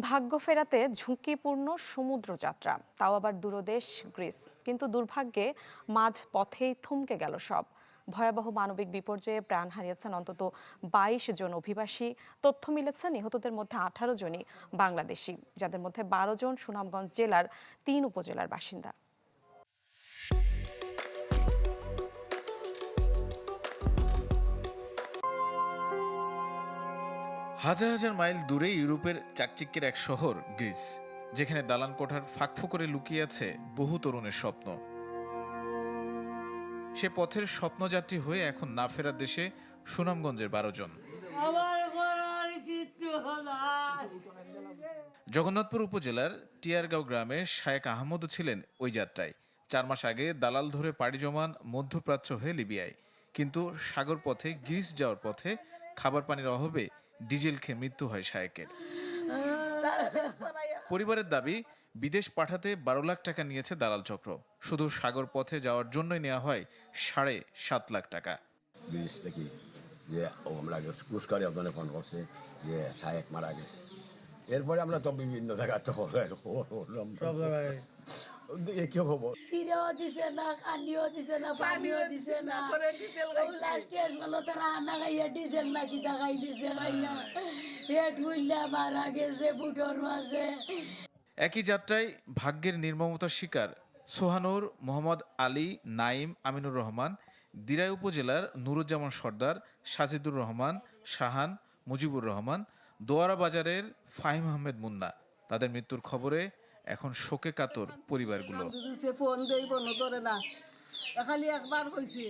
ভাগ্য ফেরাতে ঝুঁকিপূর্ণ সমুদ্র যাত্রা, তাও আবার দূরদেশ গ্রিস। কিন্তু দুর্ভাগ্যে মাঝ পথেই থমকে গেল সব। ভয়াবহ মানবিক বিপর্যয়ে প্রাণ হারিয়েছেন অন্তত 22 জন অভিবাসী। তথ্য মিলেছে নিহতদের মধ্যে 18 জনই বাংলাদেশি, যাদের মধ্যে 12 জন সুনামগঞ্জ জেলার 3 উপজেলার বাসিন্দা। হাজার হাজার মাইল দূরে ইউরোপের চাকচিক্যের এক শহর গ্রিস, যেখানে দালান কোঠার ফাঁকফোকরে লুকিয়ে আছে বহু তরুণের স্বপ্ন। সে পথের স্বপ্নযাত্রী হয়ে এখন না ফেরার দেশে সুনামগঞ্জের 12 জন। জগন্নাথপুর উপজেলার টিয়ারগাঁও গ্রামের শায়েক আহমদও ছিলেন ওই যাত্রায়। 4 মাস আগে দালাল ধরে পাড়ি জমান মধ্যপ্রাচ্য হয়ে লিবিয়ায়, কিন্তু সাগর পথে গ্রিস যাওয়ার পথে খাবার পানির অভাবে ডিজেল খেয়ে মৃত্যু হয় শায়েকের। পরিবারের দাবি, বিদেশ পাঠাতে 12 লাখ টাকা নিয়েছে দালাল চক্র। শুধু সাগর পথে যাওয়ার জন্যই নেওয়া হয় 7.5 লাখ টাকা। গ্রিস থেকে যে আমরা পুরস্কারে আপনাদের ফোন করছে যে শায়েক মারা গেছে। এরপরে আমরা তো বিভিন্ন জায়গায় তো কি খবর, সিরেও দিছে না, কান্দিও দিছে না, পানিও দিছে না। লাস্টে আসলো তারা আনা খাইয়া ডিজেল না কিতা খাই দিছে খাইয়া পেট ফুললা মারা গেছে বুটোর মাঝে। একই যাত্রায় ভাগ্যের নির্মমতার শিকার সোহানুর, মোহাম্মদ আলী, নাইম, আমিনুর রহমান, দিরাই উপজেলার নুরুজ্জামান সর্দার, সাজিদুর রহমান, শাহান, মুজিবুর রহমান, দোয়ারা বাজারের ফাহিম আহমেদ মুন্না। তাদের মৃত্যুর খবরে এখন শোকে কাতর পরিবারগুলো। ফোন দেই বন্ধ করে না, খালি একবার হয়েছে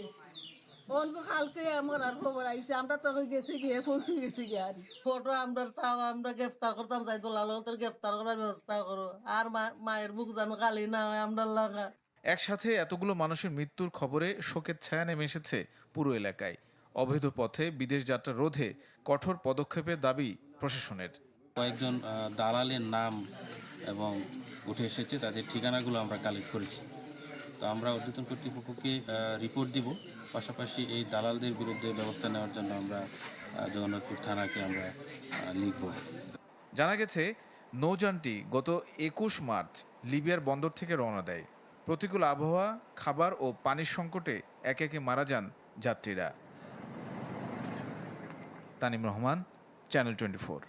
কালকে আমার আর খবর আইছে। আমরা তো গেছি গিয়ে পৌঁছে গেছি গিয়ে আর ফটো আমরা চাও আমরা গ্রেফতার করতাম চাই, দোলালতের গ্রেফতার করার ব্যবস্থা করো। আর মায়ের বুক জানো খালি না হয় আমরা লাগা। একসাথে এতগুলো মানুষের মৃত্যুর খবরে শোকের ছায়া নেমে এসেছে পুরো এলাকায়। অবৈধ পথে বিদেশ যাত্রা রোধে কঠোর পদক্ষেপের দাবি প্রশাসনের। কয়েকজন দালালের নাম এবং উঠে এসেছে, তাদের ঠিকানাগুলো আমরা কালেক্ট করেছি। তো আমরা ঊর্ধ্বতন কর্তৃপক্ষকে রিপোর্ট দিব, পাশাপাশি এই দালালদের বিরুদ্ধে ব্যবস্থা নেওয়ার জন্য আমরা জগন্নাথপুর থানাকে আমরা লিখব। জানা গেছে, নৌযানটি গত 21 মার্চ লিবিয়ার বন্দর থেকে রওনা দেয়। প্রতিকূল আবহাওয়া, খাবার ও পানির সংকটে একে একে মারা যান যাত্রীরা। তানিম রহমান, চ্যানেল 24।